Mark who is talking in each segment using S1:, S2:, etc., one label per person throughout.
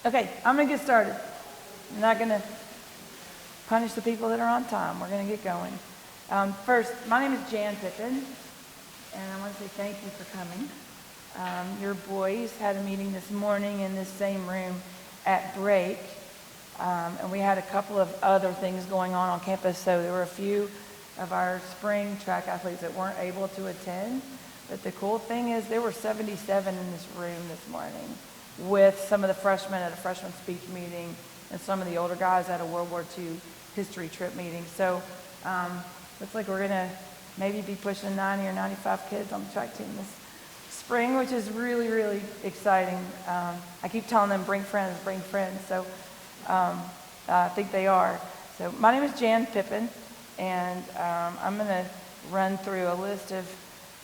S1: Okay, I'm going to get started. I'm not going to punish the people that are on time. We're going to get going. First, my name is Jan Pippin, and I want to say thank you for coming. Your boys had a meeting this morning in this same room at break, and we had a couple of other things going on campus, so there were a few of our spring track athletes that weren't able to attend. But the cool thing is there were 77 in this room this morning, with some of the freshmen at a freshman speech meeting and some of the older guys at a World War II history trip meeting. So looks like we're going to maybe be pushing 90 or 95 kids on the track team this spring, which is really, really exciting. I keep telling them, bring friends, bring friends. So I think they are. So my name is Jan Pippin, and I'm going to run through a list of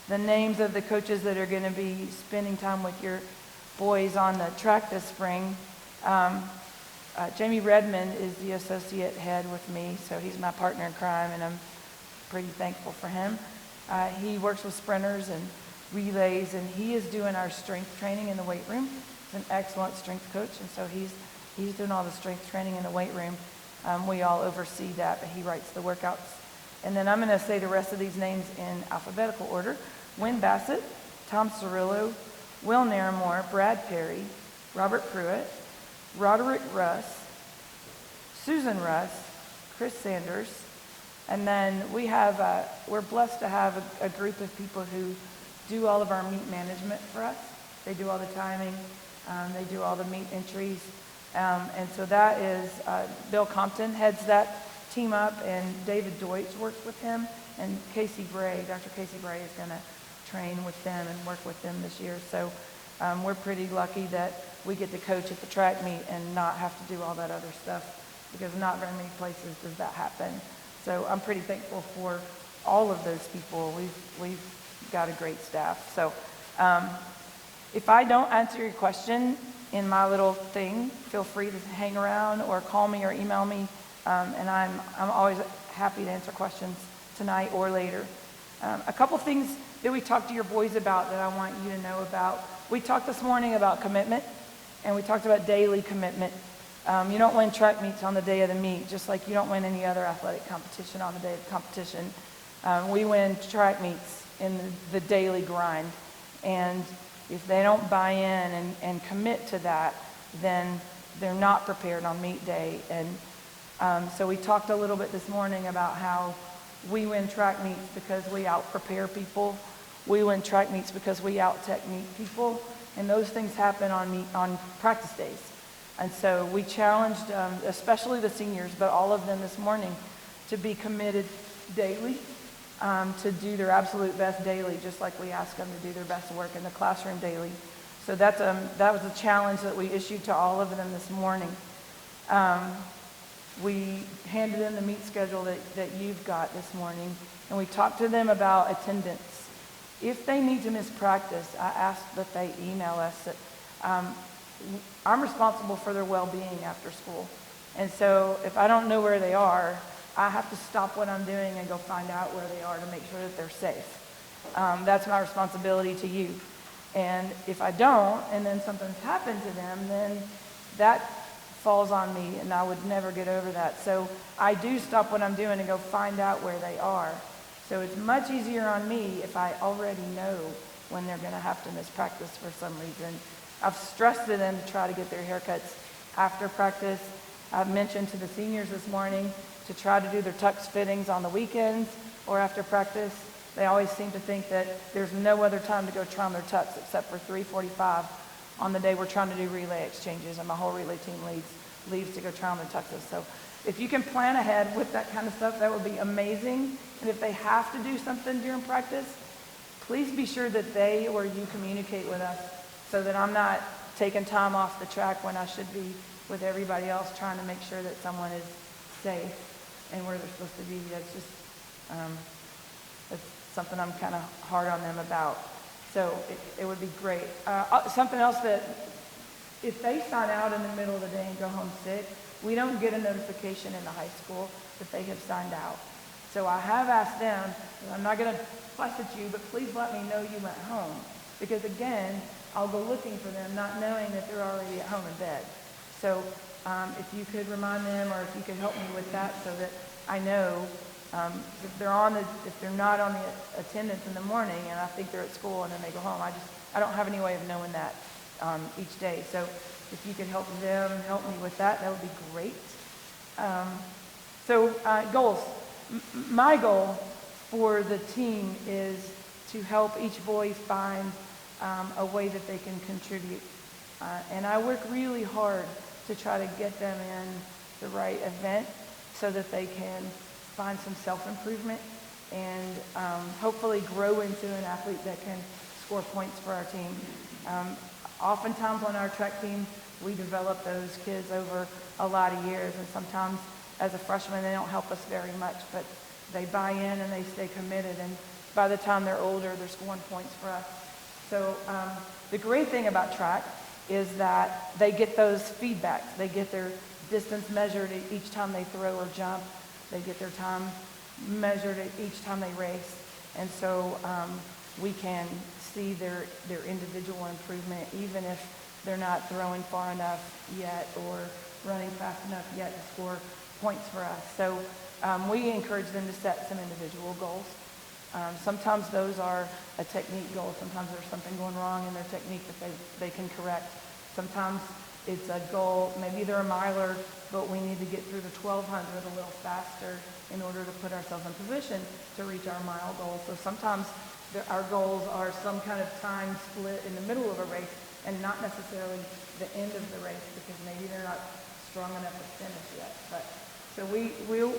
S1: the names of the coaches that are going to be spending time with your boys on the track this spring. Jamie Redmond is the associate head with me, so he's my partner in crime, and I'm pretty thankful for him. He works with sprinters and relays, and he is doing our strength training in the weight room. He's an excellent strength coach, and so he's doing all the strength training in the weight room. We all oversee that, but he writes the workouts. And then I'm going to say the rest of these names in alphabetical order. Wynn Bassett, Tom Cirillo, Will Naramore, Brad Perry, Robert Pruitt, Roderick Russ, Susan Russ, Chris Sanders, and then we're blessed to have a group of people who do all of our meet management for us. They do all the timing, they do all the meet entries, and so that is Bill Compton heads that team up, and David Deutsch works with him, and Casey Bray, Dr. Casey Bray is going to train with them and work with them this year. So we're pretty lucky that we get to coach at the track meet and not have to do all that other stuff, because not very many places does that happen. So I'm pretty thankful for all of those people. We've got a great staff. So if I don't answer your question in my little thing, feel free to hang around or call me or email me, and I'm always happy to answer questions tonight or later. A couple things that we talked to your boys about that I want you to know about. We talked this morning about commitment, and we talked about daily commitment. You don't win track meets on the day of the meet, just like you don't win any other athletic competition on the day of the competition. We win track meets in the daily grind, and if they don't buy in and commit to that, then they're not prepared on meet day. And so we talked a little bit this morning about how we win track meets because we out-prepare people. We win track meets because we out-technique people. And those things happen on practice days. And so we challenged, especially the seniors, but all of them this morning, to be committed daily, to do their absolute best daily, just like we ask them to do their best work in the classroom daily. So that was a challenge that we issued to all of them this morning. We handed in the meet schedule that you've got this morning, and we talked to them about attendance. If they need to miss practice, I asked that they email us. I'm responsible for their well-being after school. And so if I don't know where they are, I have to stop what I'm doing and go find out where they are to make sure that they're safe. That's my responsibility to you. And if I don't, and then something's happened to them, then that falls on me, and I would never get over that. So I do stop what I'm doing and go find out where they are. So it's much easier on me if I already know when they're going to have to miss practice for some reason. I've stressed to them to try to get their haircuts after practice. I've mentioned to the seniors this morning to try to do their tux fittings on the weekends or after practice. They always seem to think that there's no other time to go try on their tux except for 3:45 on the day we're trying to do relay exchanges, and my whole relay team leaves to go try on their tuxes. So if you can plan ahead with that kind of stuff, that would be amazing. And if they have to do something during practice, please be sure that they or you communicate with us so that I'm not taking time off the track when I should be with everybody else trying to make sure that someone is safe and where they're supposed to be. That's just that's something I'm kind of hard on them about. So it would be great. Something else that if they sign out in the middle of the day and go home sick, we don't get a notification in the high school that they have signed out. So I have asked them, and I'm not going to fuss at you, but please let me know you went home. Because again, I'll go looking for them, not knowing that they're already at home in bed. So if you could remind them, or if you could help me with that, so that I know if they're not on the attendance in the morning, and I think they're at school and then they go home. I don't have any way of knowing that each day. So if you could help me with that, that would be great. Goals. My goal for the team is to help each boy find a way that they can contribute. And I work really hard to try to get them in the right event so that they can find some self-improvement and hopefully grow into an athlete that can score points for our team. Oftentimes on our track team, we develop those kids over a lot of years, and sometimes as a freshman they don't help us very much, but they buy in and they stay committed, and by the time they're older, they're scoring points for us. So the great thing about track is that they get those feedbacks. They get their distance measured each time they throw or jump. They get their time measured each time they race. And so we can see their individual improvement, even if they're not throwing far enough yet or running fast enough yet to score points for us. So we encourage them to set some individual goals. Sometimes those are a technique goal. Sometimes there's something going wrong in their technique that they can correct. Sometimes it's a goal, maybe they're a miler, but we need to get through the 1200 a little faster in order to put ourselves in position to reach our mile goal. So sometimes our goals are some kind of time split in the middle of a race and not necessarily the end of the race, because maybe they're not strong enough to finish yet. So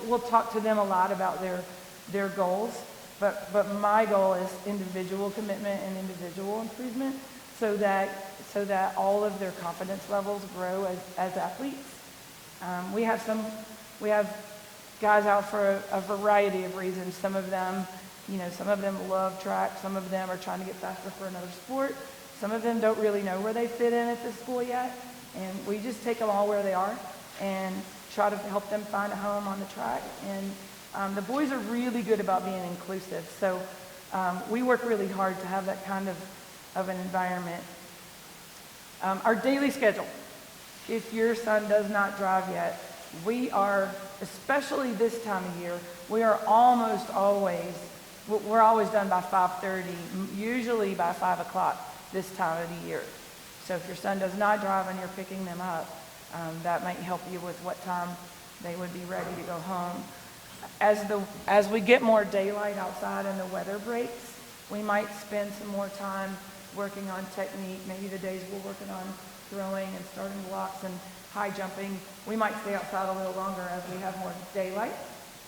S1: we'll talk to them a lot about their goals. But my goal is individual commitment and individual improvement, so that all of their confidence levels grow as athletes. We have guys out for a variety of reasons. Some of them love track. Some of them are trying to get faster for another sport. Some of them don't really know where they fit in at this school yet, and we just take them all where they are and try to help them find a home on the track. And the boys are really good about being inclusive, so we work really hard to have that kind of an environment. Our daily schedule. If your son does not drive yet, we are, especially this time of year, we're always done by 5:30, usually by 5 o'clock this time of the year. So if your son does not drive and you're picking them up, that might help you with what time they would be ready to go home. As we get more daylight outside and the weather breaks, we might spend some more time working on technique. Maybe the days we're working on throwing and starting blocks and high jumping, we might stay outside a little longer as we have more daylight.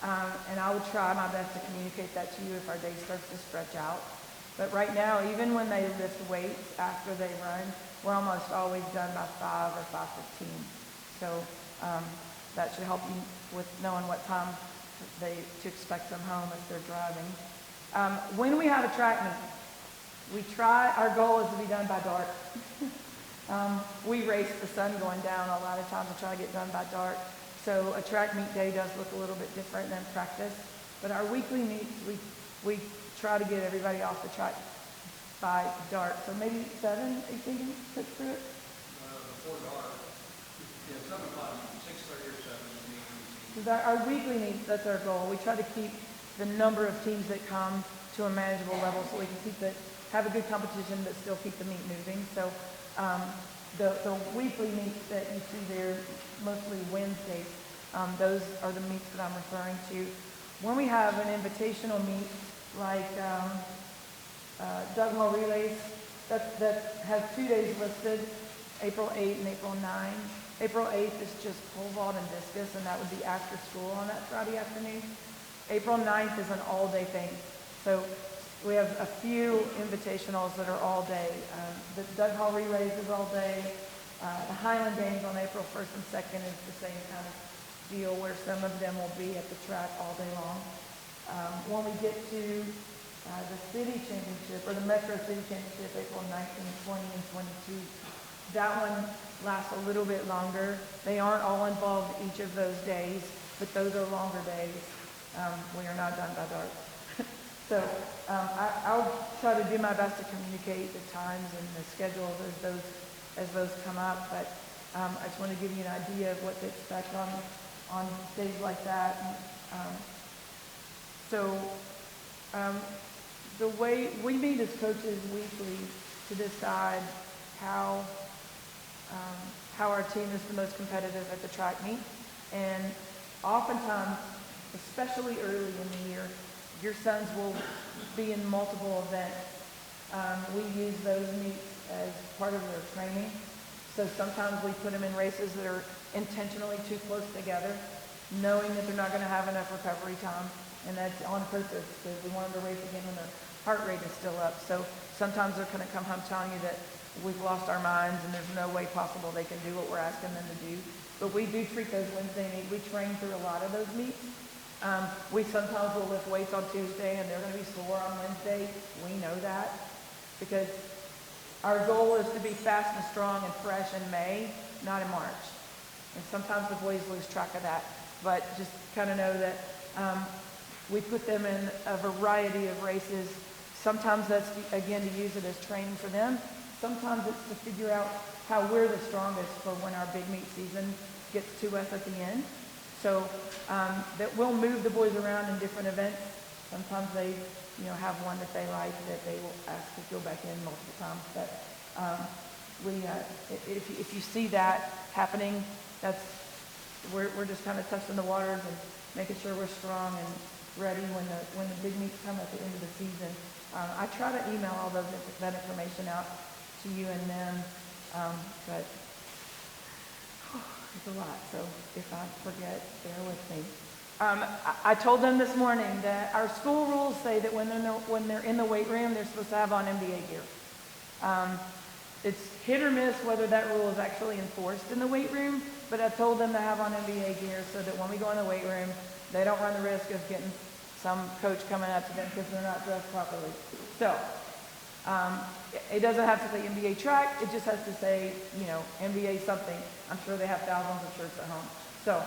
S1: And I will try my best to communicate that to you if our day starts to stretch out. But right now, even when they lift weights after they run, we're almost always done by 5 or 5:15. So that should help you with knowing what time to expect them home if they're driving. When we have a track meet, our goal is to be done by dark. We race the sun going down a lot of times and try to get done by dark. So a track meet day does look a little bit different than practice. But our weekly meets, we try to get everybody off the track by dark. So maybe 7, are you thinking, put through it?
S2: Before dark. Yeah, 7 o'clock, 6:30 or 7.
S1: Our weekly meets, that's our goal. We try to keep the number of teams that come to a manageable level so we can have a good competition but still keep the meet moving. So the weekly meets that you see there, mostly Wednesdays, those are the meets that I'm referring to. When we have an invitational meet like Doug Hall Relays, that has 2 days listed, April 8 and April 9. April 8th is just pole vault and discus, and that would be after school on that Friday afternoon. April 9th is an all-day thing. So we have a few invitationals that are all day. The Doug Hall Relays is all day. The Highland Games on April 1st and 2nd is the same kind of deal, where some of them will be at the track all day long. When we get to the city championship, or the Metro City Championship, April 19, 20, and 22, That one lasts a little bit longer. They aren't all involved each of those days, but those are longer days. We are not done by dark. So I'll try to do my best to communicate the times and the schedules as those come up. But I just want to give you an idea of what to expect on days like that. The way we meet as coaches weekly to decide how our team is the most competitive at the track meet, and oftentimes, especially early in the year, your sons will be in multiple events. We use those meets as part of their training. So sometimes we put them in races that are intentionally too close together, knowing that they're not going to have enough recovery time. And that's on purpose because we want them to race again when their heart rate is still up. So sometimes they're going to come home telling you that we've lost our minds and there's no way possible they can do what we're asking them to do. But we do treat those Wednesday meets. We train through a lot of those meets. We sometimes will lift weights on Tuesday and they're going to be sore on Wednesday. We know that because our goal is to be fast and strong and fresh in May, not in March. And sometimes the boys lose track of that. But just kind of know that we put them in a variety of races. Sometimes that's, again, to use it as training for them. Sometimes it's to figure out how we're the strongest for when our big meet season gets to us at the end. So that we'll move the boys around in different events. Sometimes they, have one that they like that they will ask to go back in multiple times. But if you see that happening, we're just kind of testing the waters and making sure we're strong and ready when the big meets come at the end of the season. I try to email all that information out to you and them, but it's a lot, so if I forget, bear with me. I told them this morning that our school rules say that when they're in the weight room, they're supposed to have on NBA gear. It's hit or miss whether that rule is actually enforced in the weight room, but I told them to have on NBA gear so that when we go in the weight room, they don't run the risk of getting some coach coming up to them because they're not dressed properly. So it doesn't have to say NBA track. It just has to say, NBA something. I'm sure they have thousands of shirts at home. So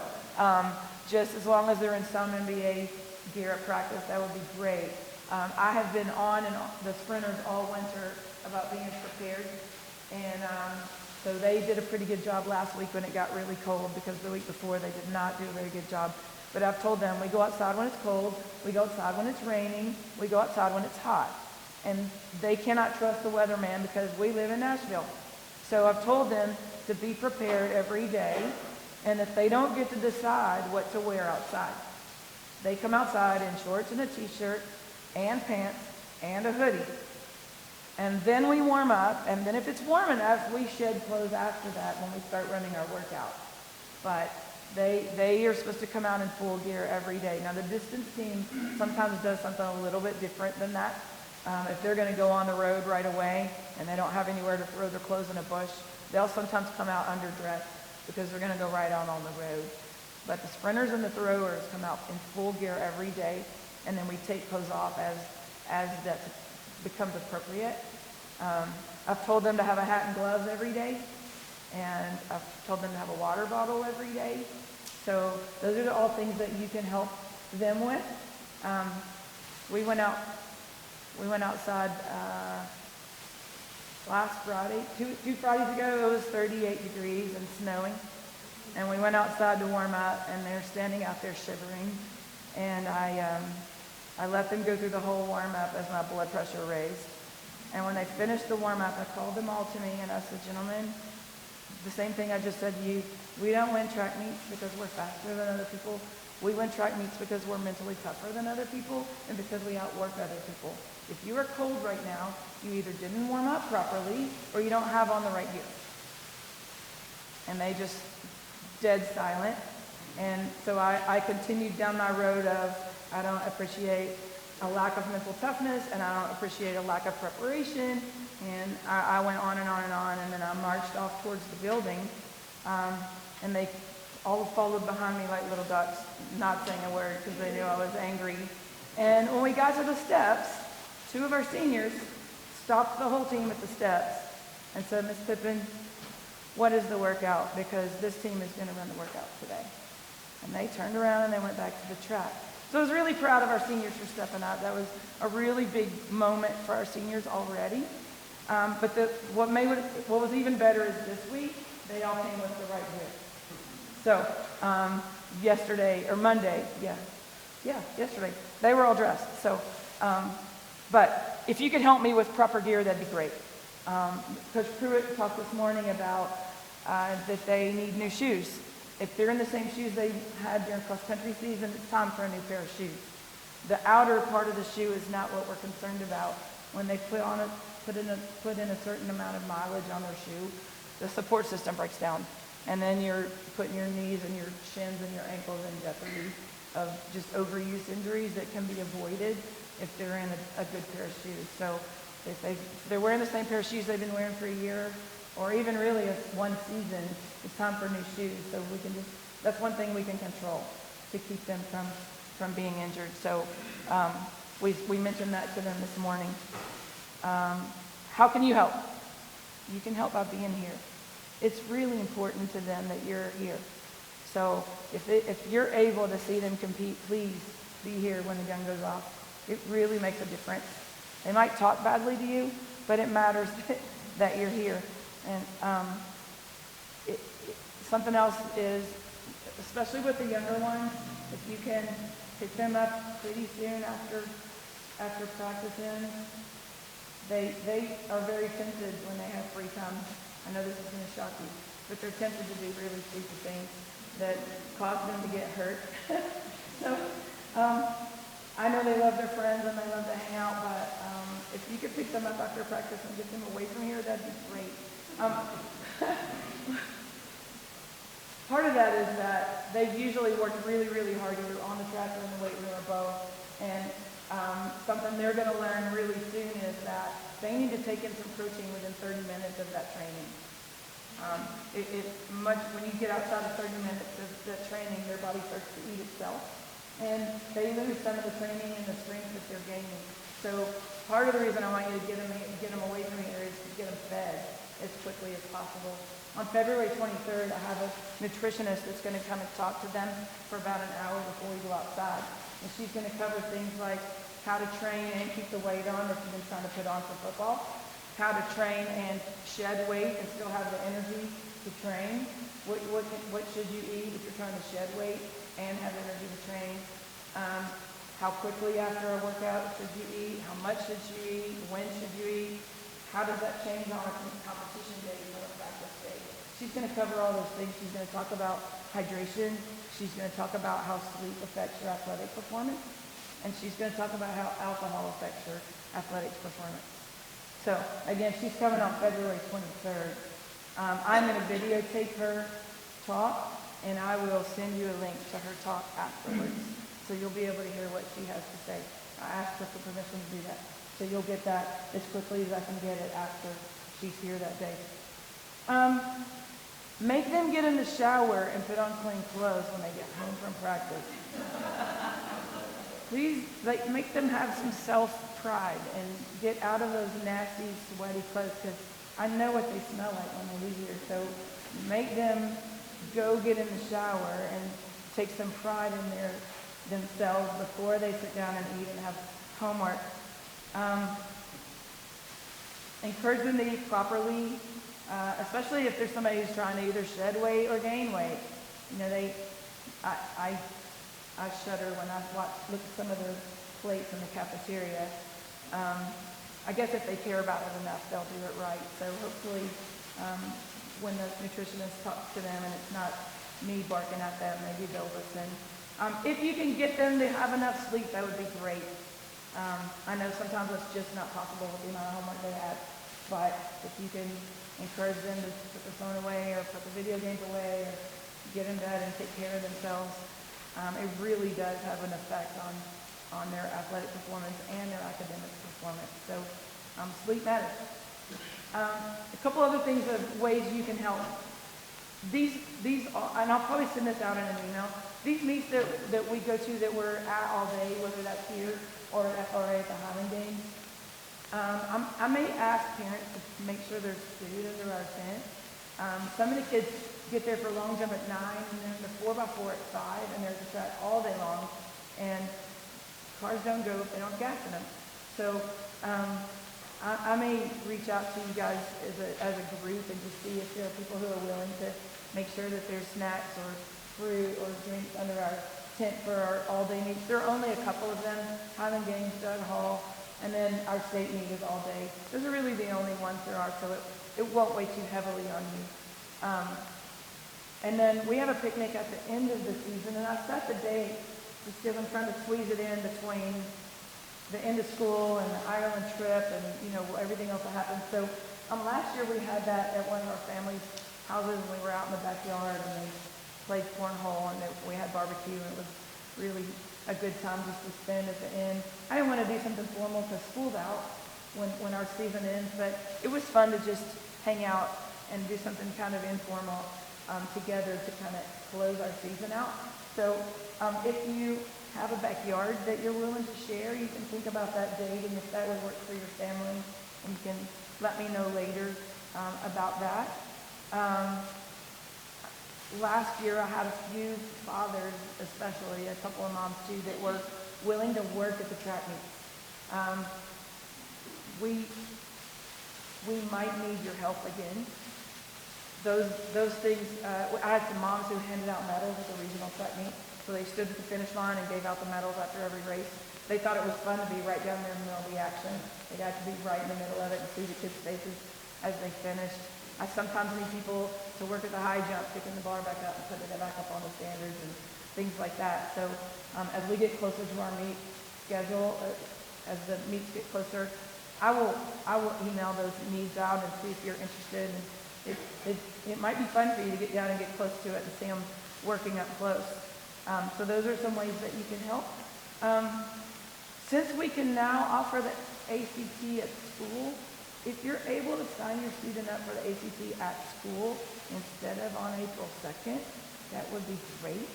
S1: just as long as they're in some NBA gear at practice, that would be great. I have been on the sprinters all winter about being prepared. And so they did a pretty good job last week when it got really cold because the week before they did not do a very good job. But I've told them we go outside when it's cold, we go outside when it's raining, we go outside when it's hot. And they cannot trust the weatherman because we live in Nashville. So I've told them to be prepared every day and that they don't get to decide what to wear outside. They come outside in shorts and a t-shirt and pants and a hoodie. And then we warm up, and then if it's warm enough, we shed clothes after that when we start running our workout. But they are supposed to come out in full gear every day. Now, the distance team sometimes does something a little bit different than that. If they're going to go on the road right away and they don't have anywhere to throw their clothes in a bush, they'll sometimes come out underdressed because they're going to go right out on the road. But the sprinters and the throwers come out in full gear every day, and then we take clothes off as that becomes appropriate. I've told them to have a hat and gloves every day, and I've told them to have a water bottle every day. So those are all things that you can help them with. We went outside last Friday, two Fridays ago. It was 38 degrees and snowing, and we went outside to warm up, and they're standing out there shivering. And I let them go through the whole warm up as my blood pressure raised. And when they finished the warm up, I called them all to me and I said, gentlemen, the same thing I just said to you. We don't win track meets because we're faster than other people. We win track meets because we're mentally tougher than other people and because we outwork other people. If you are cold right now, you either didn't warm up properly or you don't have on the right gear. And they just dead silent. And so I continued down my road of I don't appreciate a lack of mental toughness and I don't appreciate a lack of preparation. And I went on and on and on, and then I marched off towards the building, and they all followed behind me like little ducks, not saying a word because they knew I was angry. And when we got to the steps, two of our seniors stopped the whole team at the steps and said, Miss Pippin, what is the workout? Because this team is going to run the workout today. And they turned around and they went back to the track. So I was really proud of our seniors for stepping up. That was a really big moment for our seniors already. But what was even better is this week, they all came with the right gear. So yesterday, they were all dressed. So, but if you could help me with proper gear, that'd be great. Coach Pruitt talked this morning about that they need new shoes. If they're in the same shoes they had during cross-country season, it's time for a new pair of shoes. The outer part of the shoe is not what we're concerned about. When they put in a certain amount of mileage on their shoe, the support system breaks down. And then you're putting your knees and your shins and your ankles in jeopardy of just overuse injuries that can be avoided if they're in a good pair of shoes. So if they're wearing the same pair of shoes they've been wearing for a year, or even really one season, it's time for new shoes. So that's one thing we can control to keep them from being injured. So we mentioned that to them this morning. How can you help? You can help by being here. It's really important to them that you're here. So if you're able to see them compete, please be here when the gun goes off. It really makes a difference. They might talk badly to you, but it matters that you're here. And something else is, especially with the younger ones, if you can pick them up pretty soon after practice ends, they are very tempted when they have free time. I know this is going to shock you, but they're tempted to do really stupid things that cause them to get hurt. So I know they love their friends and they love to hang out, but if you could pick them up after practice and get them away from here, that'd be great. Part of that is that they've usually worked really, really hard either on the track or in the weight room or both. And something they're going to learn really soon is that they need to take in some protein within 30 minutes of that training. When you get outside of 30 minutes of that training, their body starts to eat itself. And they lose some of the training and the strength that they're gaining. So part of the reason I want you to get them away from here is to get them fed as quickly as possible. On February 23rd, I have a nutritionist that's going to come and talk to them for about an hour before we go outside. And she's going to cover things like how to train and keep the weight on if you've been trying to put on for football, how to train and shed weight and still have the energy to train, what should you eat if you're trying to shed weight and have energy to train, how quickly after a workout should you eat, how much should you eat, when should you eat, how does that change on a competition day or a practice day. She's going to cover all those things. She's going to talk about hydration. She's going to talk about how sleep affects your athletic performance. And she's going to talk about how alcohol affects your athletic performance. So, again, she's coming on February 23rd. I'm going to videotape her talk, and I will send you a link to her talk afterwards. So you'll be able to hear what she has to say. I asked her for permission to do that. So you'll get that as quickly as I can get it after she's here that day. Make them get in the shower and put on clean clothes when they get home from practice. Please, make them have some self-pride and get out of those nasty, sweaty clothes, because I know what they smell like when they leave here. So make them go get in the shower and take some pride in themselves before they sit down and eat and have homework. Encourage them to eat properly, especially if there's somebody who's trying to either shed weight or gain weight. You know, I shudder when I look at some of their plates in the cafeteria. I guess if they care about it enough, they'll do it right. So hopefully, when the nutritionist talks to them and it's not me barking at them, maybe they'll listen. If you can get them to have enough sleep, that would be great. I know sometimes it's just not possible with the amount of homework they have, but if you can encourage them to put the phone away or put the video games away or get in bed and take care of themselves, it really does have an effect on their athletic performance and their academic performance. So sleep matters. A couple other things of ways you can help. These are, and I'll probably send this out in an email, these meets that we go to that we're at all day, whether that's here or at the Highland Games, I may ask parents to make sure there's food under our tent. Some of the kids get there for long jump at 9, and then the 4x4 at 5, and there's a track all day long. And cars don't go if they don't have gas in them. So I may reach out to you guys as a group and just see if there are people who are willing to make sure that there's snacks or fruit or drinks under our tent for our all-day meets. There are only a couple of them, Highland Games, Doug Hall, and then our state meet is all day. Those are really the only ones there are, so it won't weigh too heavily on you. And then we have a picnic at the end of the season, and I set the date just because I'm trying to squeeze it in between the end of school and the Ireland trip and, everything else that happened. So last year we had that at one of our family's houses, and we were out in the backyard, and they played cornhole, and we had barbecue, and it was really a good time just to spend at the end. I didn't want to do something formal because school's out when our season ends, but it was fun to just hang out and do something kind of informal together to kind of close our season out. So if you have a backyard that you're willing to share, you can think about that date and if that would work for your family, and you can let me know later about that. Last year I had a few fathers, especially a couple of moms too, that were willing to work at the track meet. We might need your help again. Those things, I had some moms who handed out medals at the regional track meet. So they stood at the finish line and gave out the medals after every race. They thought it was fun to be right down there in the middle of the action. They got to be right in the middle of it and see the kids' faces as they finished. I sometimes need people to work at the high jump, picking the bar back up and putting it back up on the standards and things like that. So as we get closer to our meet schedule, as the meets get closer, I will email those needs out and see if you're interested. And it might be fun for you to get down and get close to it and see them working up close. So those are some ways that you can help. Since we can now offer the ACT at school, if you're able to sign your student up for the ACT at school instead of on April 2nd, that would be great.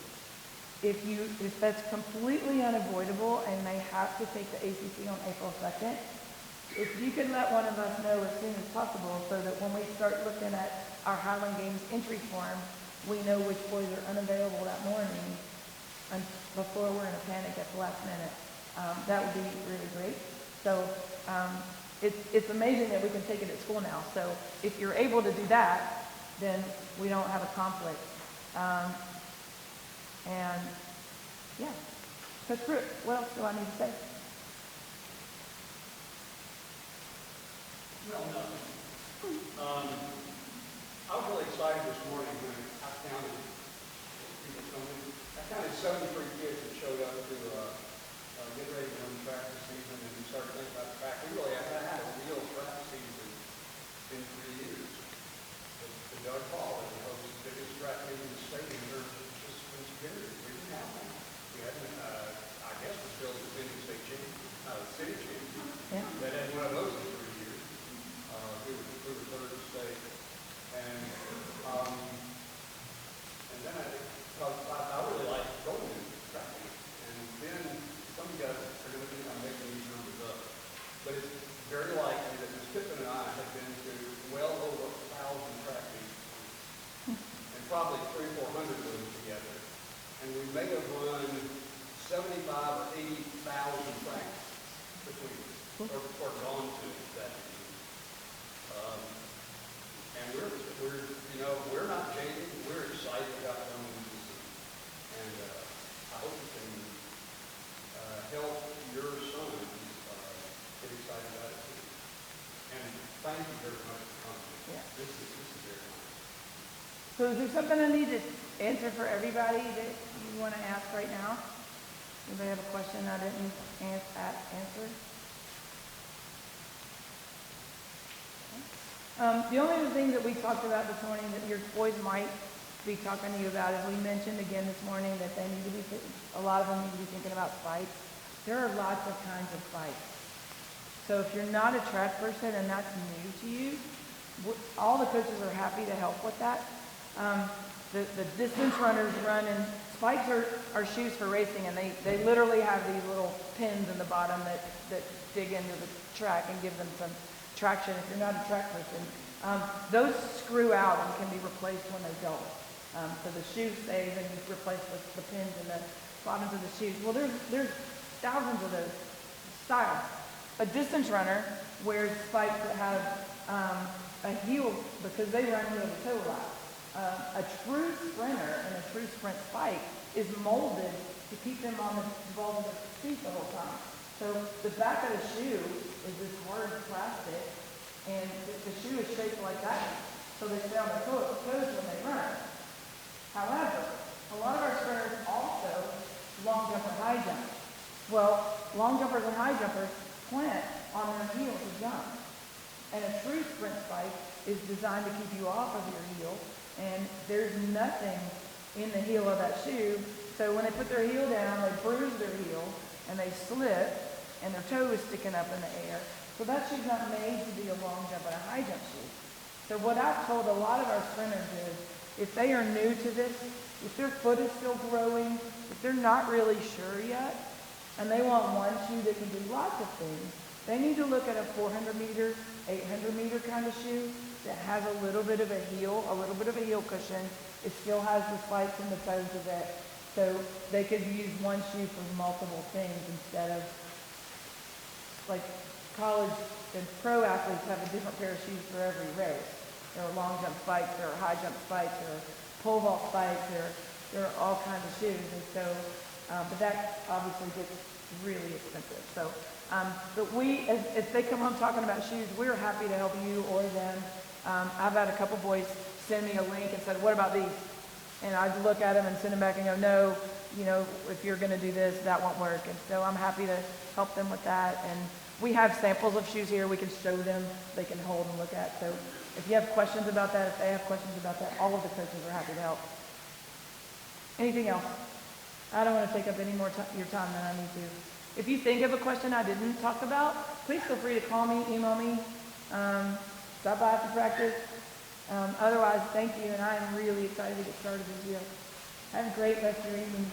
S1: If that's completely unavoidable and they have to take the ACT on April 2nd, if you could let one of us know as soon as possible so that when we start looking at our Highland Games entry form, we know which boys are unavailable that morning and before we're in a panic at the last minute. That would be really great. So it's amazing that we can take it at school now. So if you're able to do that, then we don't have a conflict. And yeah, Coach Pruitt, what else do I need to say?
S2: Well, nothing. I was really excited this morning when I counted people coming. I counted 73 kids that showed up to get ready to run track this season, and we started thinking about the track. We really haven't had a real track season in 3 years. The Doug Hall is the host, the biggest track meet in the state in terms of participants, period. We didn't have one. We hadn't, I guess we're still the defending state champion, city champion.
S1: Yeah.
S2: That had one of those in 3 years. We were third in the state. And then I really like going to track meet. And then some of you guys are going to think I'm making these numbers up. But it's very likely that Ms. Pittman and I have been to well over 1,000 track meets. And probably 300 or 400 of them together. And we may have run 75 or 80,000 tracks between us, or gone to that meeting. And we're not jaded. We're excited about going to the season. And I hope we can help your son get excited about it too. And thank you very much for coming.
S1: Yeah.
S2: This is very nice.
S1: So is there something I need to answer for everybody that you want to ask right now? Anybody have a question I didn't answer? The only other thing that we talked about this morning that your boys might be talking to you about is we mentioned again this morning that they need to be, a lot of them need to be thinking about spikes. There are lots of kinds of spikes. So if you're not a track person and that's new to you, all the coaches are happy to help with that. The distance runners run in, spikes are shoes for racing, and they literally have these little pins in the bottom that dig into the track and give them some traction. If you're not a track person, Those screw out and can be replaced when they don't. So the shoe stays and you replace the pins in the bottoms of the shoes. Well, there's thousands of those styles. A distance runner wears spikes that have a heel because they run heel to toe a lot. A true sprinter and a true sprint spike is molded to keep them on the balls of the feet the whole time. So the back of the shoe is this hard plastic, and the shoe is shaped like that, so they stay on their toes when they run. However, a lot of our sprinters also long jump and high jump. Well, long jumpers and high jumpers plant on their heels to jump. And a true sprint spike is designed to keep you off of your heel, and there's nothing in the heel of that shoe. So when they put their heel down, they bruise their heel, and they slip, and their toe is sticking up in the air. So that shoe's not made to be a long jump and a high jump shoe. So what I've told a lot of our sprinters is, if they are new to this, if their foot is still growing, if they're not really sure yet, and they want one shoe that can do lots of things, they need to look at a 400 meter, 800 meter kind of shoe that has a little bit of a heel cushion. It still has the spikes and the toes of it. So they could use one shoe for multiple things instead of, like, college and pro athletes have a different pair of shoes for every race. There are long jump spikes, there are high jump spikes, there are pole vault spikes, there are all kinds of shoes. And so, but that obviously gets really expensive. So, but we, if they come home talking about shoes, we're happy to help you or them. I've had a couple boys send me a link and said, what about these? And I'd look at them and send them back and go, no, you know, if you're going to do this, that won't work. And so I'm happy to help them with that. And we have samples of shoes here we can show them, they can hold and look at. So if you have questions about that, if they have questions about that, all of the coaches are happy to help. Anything else? I don't want to take up any more your time than I need to. If you think of a question I didn't talk about, please feel free to call me, email me, stop by after practice. Otherwise, thank you, and I am really excited to get started this year. Have a great rest of your evening.